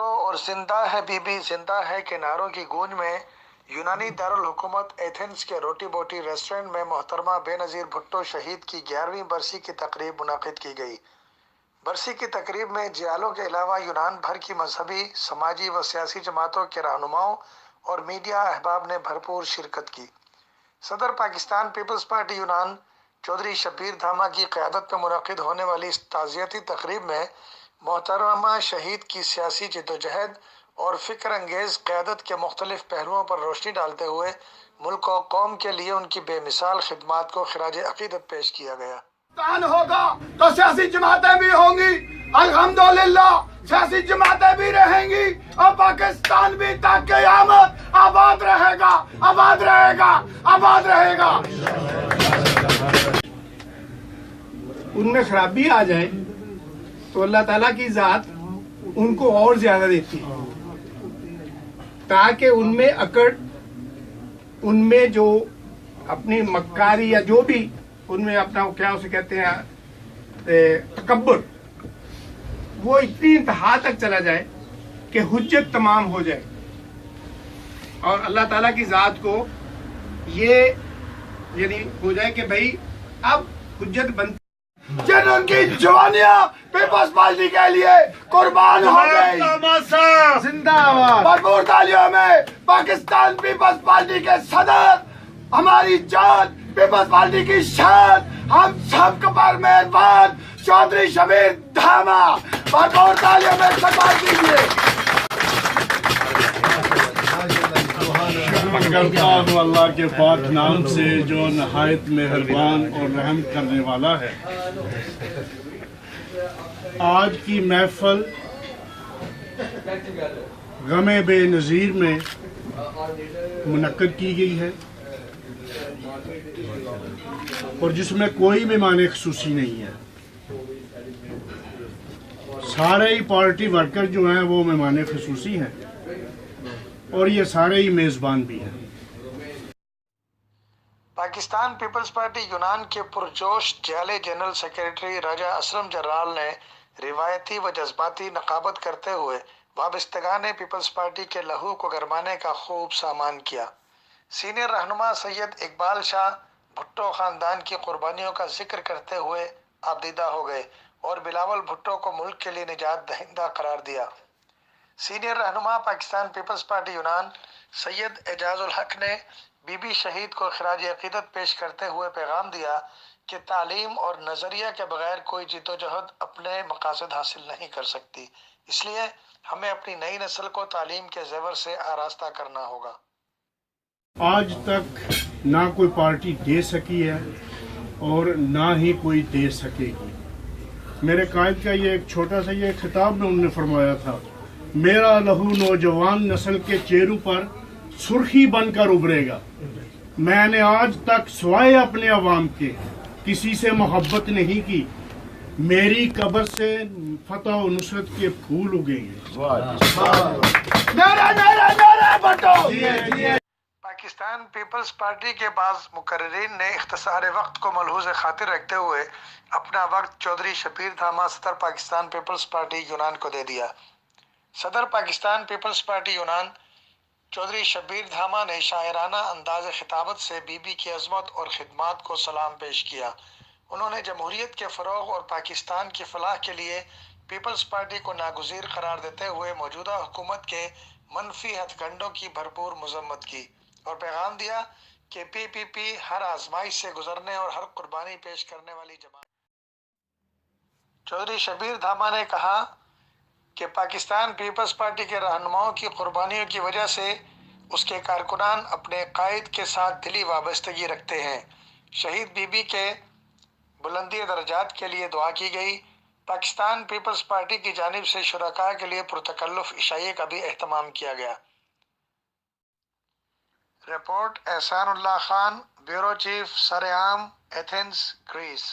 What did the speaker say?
زندو اور زندہ ہے بی بی زندہ ہے کے نعروں کی گونج میں یونانی دارالحکومت ایتھنز کے روٹی بوٹی ریسٹورنٹ میں محترمہ بے نظیر بھٹو شہید کی 11ویں برسی کی تقریب منعقد کی گئی۔ برسی کی تقریب میں جیالوں کے علاوہ یونان بھر کی مذہبی، سماجی و سیاسی جماعتوں کے رہنماؤں اور میڈیا احباب نے بھرپور شرکت کی۔ صدر پاکستان پیپلز پارٹی یونان چودھری شبیر دھاما کی قیادت میں منعقد ہونے والی اس تعزیتی تقریب میں محترمہ شہید کی سیاسی جدوجہد اور فکر انگیز قیادت کے مختلف پہلوؤں پر روشنی ڈالتے ہوئے ملک و قوم کے لیے ان کی بے مثال خدمات کو خراج عقیدت پیش کیا گیا۔ ہوگا تو سیاسی جماعتیں بھی ہوں گی، الحمدللہ سیاسی جماعتیں بھی رہیں گی اور پاکستان بھی تا قیامت آباد رہے گا، آباد رہے گا، آباد رہے گا۔ ان میں خرابی آ جائے تو اللہ تعالیٰ کی ذات ان کو اور زیادہ دیتی ہے، تاکہ ان میں اکڑ، ان میں جو اپنی مکاری یا جو بھی ان میں اپنا کیا اسے کہتے ہیں تکبر، وہ اتنی انتہا تک چلا جائے کہ حجت تمام ہو جائے اور اللہ تعالیٰ کی ذات کو یہ یعنی ہو جائے کہ بھائی اب حجت بنتی، جن ان کی جوانیاں پیپلز پارٹی کے لیے قربان ہو گئی۔ زندہ آباد۔ بھرپور تالیوں میں پاکستان پیپلز پارٹی کے صدر، ہماری جان، پیپلز پارٹی کی شان، ہم سب کو پر مہربان چودھری شبیر دھاما، بھرپور تالیوں میں استقبال کیجیے۔ کرتا ہوں اللہ کے پاک نام سے جو نہایت مہربان اور رحم کرنے والا ہے۔ آج کی محفل غم بے نظیر میں منعقد کی گئی ہے اور جس میں کوئی مہمان خصوصی نہیں ہے۔ سارے ہی پارٹی ورکر جو ہیں وہ مہمان خصوصی ہیں اور یہ سارے ہی میزبان بھی ہیں۔ پاکستان پیپلز پارٹی یونان کے پرجوش جیالے جنرل سیکریٹری راجہ اسلم جرال نے روایتی و جذباتی نقابت کرتے ہوئے وابستگان پیپلز پارٹی کے لہو کو گرمانے کا خوب سامان کیا۔ سینئر رہنما سید اقبال شاہ بھٹو خاندان کی قربانیوں کا ذکر کرتے ہوئے آپ دیدہ ہو گئے اور بلاول بھٹو کو ملک کے لیے نجات دہندہ قرار دیا۔ سینئر رہنما پاکستان پیپلز پارٹی یونان سید اعجاز الحق نے بی بی شہید کو خراج عقیدت پیش کرتے ہوئے پیغام دیا کہ تعلیم اور نظریہ کے بغیر کوئی جدوجہد اپنے مقاصد حاصل نہیں کر سکتی، اس لیے ہمیں اپنی نئی نسل کو تعلیم کے زیور سے آراستہ کرنا ہوگا۔ آج تک نہ کوئی پارٹی دے سکی ہے اور نہ ہی کوئی دے سکے گی۔ میرے قائد کا یہ ایک چھوٹا سا یہ خطاب میں انہوں نے فرمایا تھا، میرا لہو نوجوان نسل کے چہروں پر سرخی بن کر ابھرے گا۔ میں نے آج تک سوائے اپنے عوام کے کسی سے محبت نہیں کی، میری قبر سے فتح و نصرت کے پھول اگیں گے۔ پاکستان پیپلز پارٹی کے بعض مقررین نے اختصار وقت کو ملحوظ خاطر رکھتے ہوئے اپنا وقت چودھری شبیر دھاما صدر پاکستان پیپلز پارٹی یونان کو دے دیا۔ صدر پاکستان پیپلز پارٹی یونان چودھری شبیر دھاما نے شاعرانہ انداز خطابت سے بی بی کی عظمت اور خدمات کو سلام پیش کیا۔ انہوں نے جمہوریت کے فروغ اور پاکستان کی فلاح کے لیے پیپلز پارٹی کو ناگزیر قرار دیتے ہوئے موجودہ حکومت کے منفی ہتھ کنڈوں کی بھرپور مذمت کی اور پیغام دیا کہ پی پی ہر آزمائش سے گزرنے اور ہر قربانی پیش کرنے والی جماعت۔ چودھری شبیر دھاما نے کہا کہ پاکستان پیپلز پارٹی کے رہنماؤں کی قربانیوں کی وجہ سے اس کے کارکنان اپنے قائد کے ساتھ دلی وابستگی رکھتے ہیں۔ شہید بی بی کے بلندی درجات کے لیے دعا کی گئی۔ پاکستان پیپلز پارٹی کی جانب سے شرکاء کے لیے پرتکلف عشائیے کا بھی اہتمام کیا گیا۔ رپورٹ احسان اللہ خان، بیورو چیف سرعام، ایتھنز، گریس۔